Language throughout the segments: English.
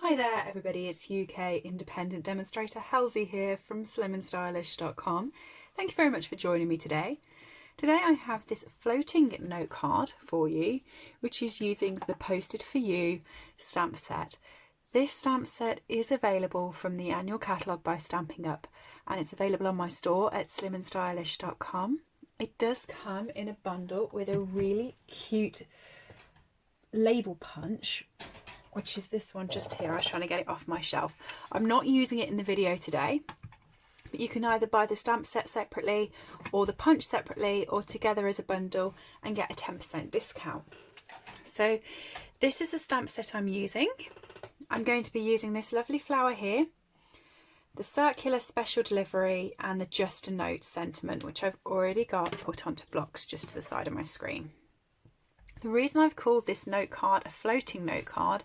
Hi there everybody, it's UK independent demonstrator Halsey here from slimandstylish.com. Thank you very much for joining me today. Today I have this floating note card for you, which is using the Posted For You stamp set. This stamp set is available from the annual catalogue by Stampin' Up, and it's available on my store at slimandstylish.com. It does come in a bundle with a really cute label punch, which is this one just here. I was trying to get it off my shelf. I'm not using it in the video today, but you can either buy the stamp set separately or the punch separately or together as a bundle and get a 10% discount. So this is the stamp set I'm using. I'm going to be using this lovely flower here, the circular special delivery, and the Just a Note sentiment, which I've already got put onto blocks just to the side of my screen. The reason I've called this note card a floating note card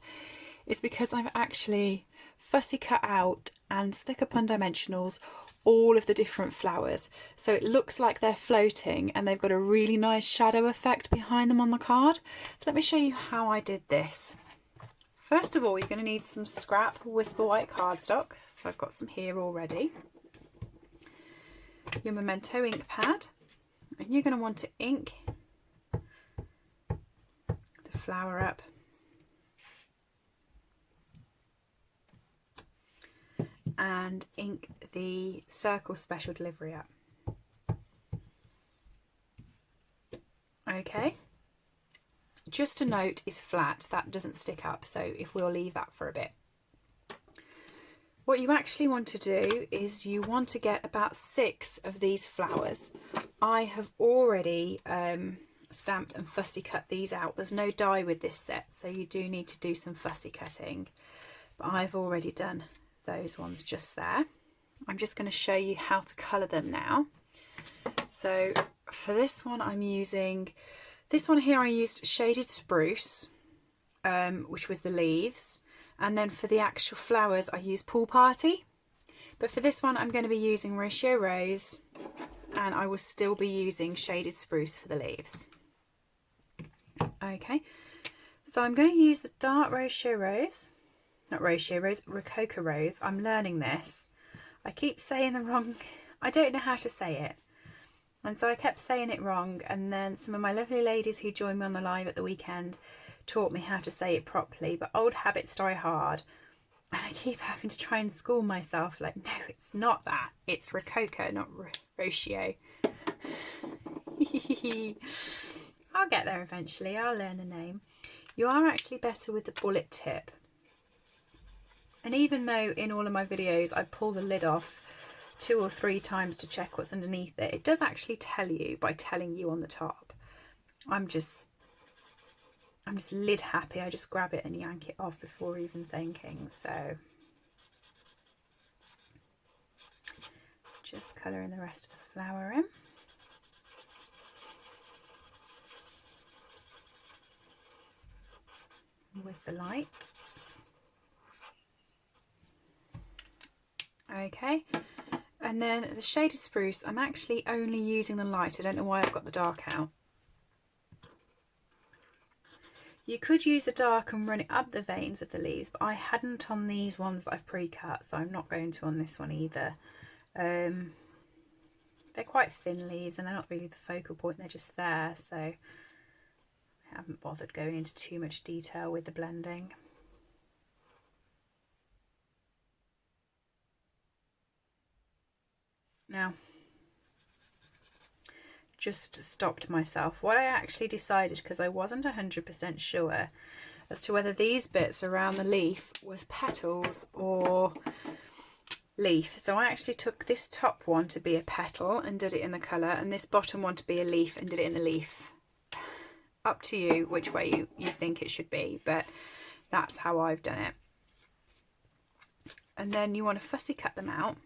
is because I've actually fussy cut out and stuck up on dimensionals all of the different flowers, so it looks like they're floating and they've got a really nice shadow effect behind them on the card. So let me show you how I did this. First of all, you're going to need some scrap Whisper White cardstock, so I've got some here already, your Memento ink pad, and you're going to want to ink flower up, and ink the circle special delivery up. Okay, Just a Note is flat, that doesn't stick up, so if we'll leave that for a bit. What you actually want to do is you want to get about 6 of these flowers. I have already stamped and fussy cut these out. There's no die with this set, so you do need to do some fussy cutting, but I've already done those ones just there. I'm just going to show you how to colour them now. So for this one I'm using, this one here I used Shaded Spruce, which was the leaves, and then for the actual flowers I used Pool Party, but for this one I'm going to be using Ratio Rose, and I will still be using Shaded Spruce for the leaves. Okay, so I'm going to use the dark Ratio Rose, not Ratio Rose, Rococo Rose. I'm learning this. I keep saying the wrong, I don't know how to say it. And so I kept saying it wrong, and then some of my lovely ladies who joined me on the live at the weekend taught me how to say it properly, but old habits die hard. And I keep having to try and school myself, like, no, it's not that. It's Rococo, not Ratio. I'll get there eventually. I'll learn the name. You are actually better with the bullet tip. And even though in all of my videos I pull the lid off 2 or 3 times to check what's underneath it, it does actually tell you by telling you on the top. I'm just lid happy. I just grab it and yank it off before even thinking. So just colouring the rest of the flower in. With the light. Okay, and then the Shaded Spruce, I'm actually only using the light. I don't know why I've got the dark out. You could use the dark and run it up the veins of the leaves, but I hadn't on these ones that I've pre-cut, so I'm not going to on this one either. They're quite thin leaves and they're not really the focal point, they're just there, so I haven't bothered going into too much detail with the blending. Now, just stopped myself. What I actually decided, because I wasn't 100% sure as to whether these bits around the leaf was petals or leaf, so I actually took this top one to be a petal and did it in the colour, and this bottom one to be a leaf and did it in the leaf. Up to you which way you think it should be, but that's how I've done it. And then you want to fussy cut them out,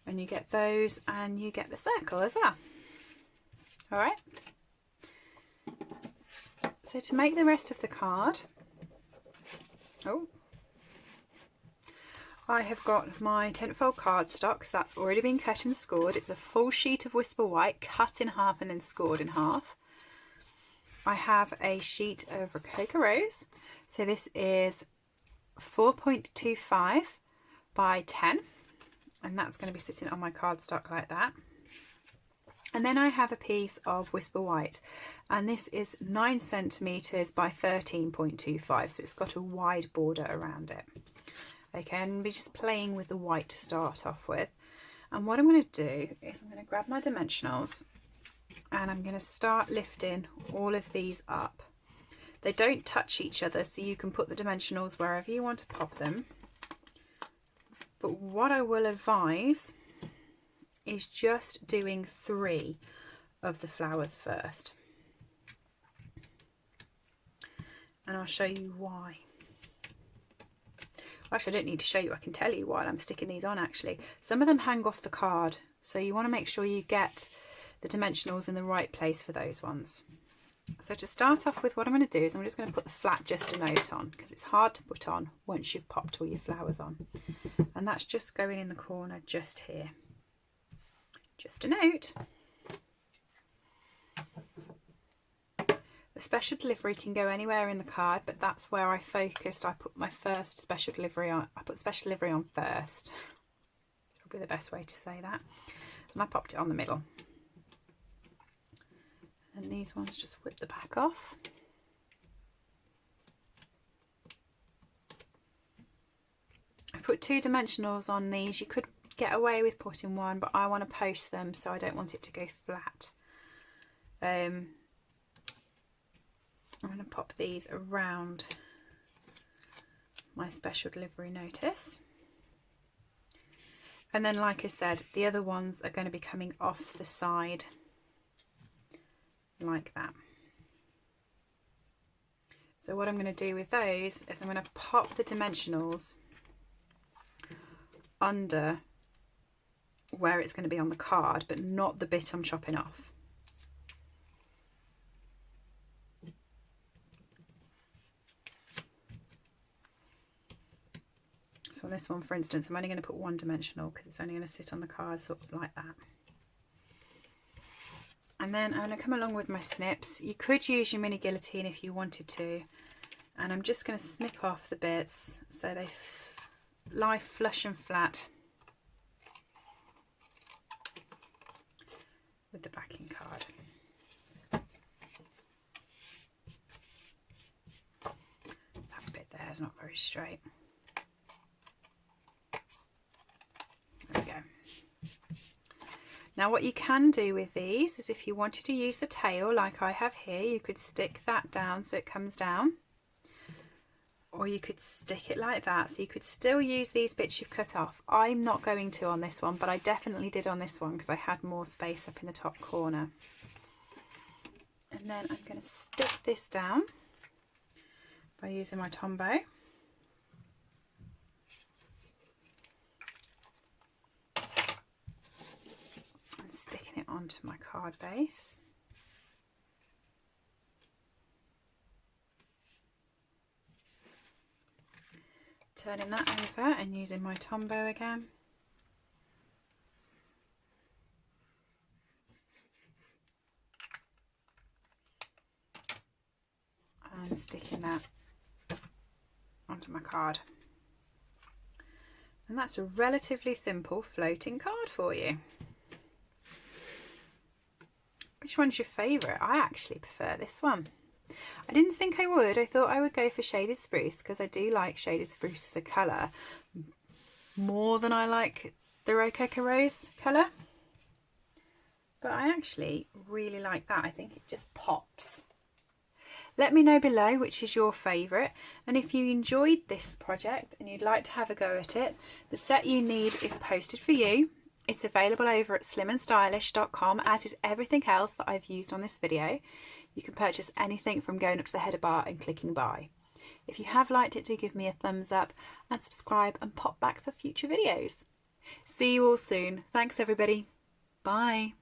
and you get those and you get the circle as well. All right, so to make the rest of the card, I have got my 10-fold cardstock, so that's already been cut and scored. It's a full sheet of Whisper White cut in half and then scored in half. I have a sheet of Rococo Rose, so this is 4.25 by 10, and that's going to be sitting on my cardstock like that. And then I have a piece of Whisper White, and this is 9 centimeters by 13.25, so it's got a wide border around it. Okay, and we're just playing with the white to start off with. And what I'm going to do is I'm going to grab my dimensionals and I'm going to start lifting all of these up. They don't touch each other, so you can put the dimensionals wherever you want to pop them. But what I will advise is just doing 3 of the flowers first. And I'll show you why. Actually, I don't need to show you, I can tell you while I'm sticking these on actually. Some of them hang off the card, so you want to make sure you get the dimensionals in the right place for those ones. So to start off with, what I'm going to do is I'm just going to put the flat just a note on, because it's hard to put on once you've popped all your flowers on. And that's just going in the corner just here. Just a note. The special delivery can go anywhere in the card, but that's where I focused. I put my first special delivery on. I put special delivery on first. Probably the best way to say that. And I popped it on the middle. And these ones just whip the back off. I put 2 dimensionals on these. You could get away with putting 1, but I want to post them, so I don't want it to go flat. I'm going to pop these around my special delivery notice. And then, like I said, the other ones are going to be coming off the side like that. So what I'm going to do with those is I'm going to pop the dimensionals under where it's going to be on the card, but not the bit I'm chopping off. So on this one, for instance, I'm only going to put 1 dimensional because it's only going to sit on the card sort of like that. And then I'm going to come along with my snips. You could use your mini guillotine if you wanted to. And I'm just going to snip off the bits so they lie flush and flat with the backing card. That bit there is not very straight. There we go. Now what you can do with these is, if you wanted to use the tail like I have here, you could stick that down so it comes down, or you could stick it like that, so you could still use these bits you've cut off. I'm not going to on this one, but I definitely did on this one because I had more space up in the top corner. And then I'm going to stick this down by using my Tombow. Sticking it onto my card base. Turning that over and using my Tombow again. And sticking that onto my card. And that's a relatively simple floating card for you. Which one's your favourite? I actually prefer this one. I didn't think I would. I thought I would go for Shaded Spruce because I do like Shaded Spruce as a colour more than I like the Rococo Rose colour. But I actually really like that. I think it just pops. Let me know below which is your favourite, and if you enjoyed this project and you'd like to have a go at it, the set you need is posted for you. It's available over at slimandstylish.com, as is everything else that I've used on this video. You can purchase anything from going up to the header bar and clicking buy. If you have liked it, do give me a thumbs up and subscribe and pop back for future videos. See you all soon. Thanks everybody. Bye.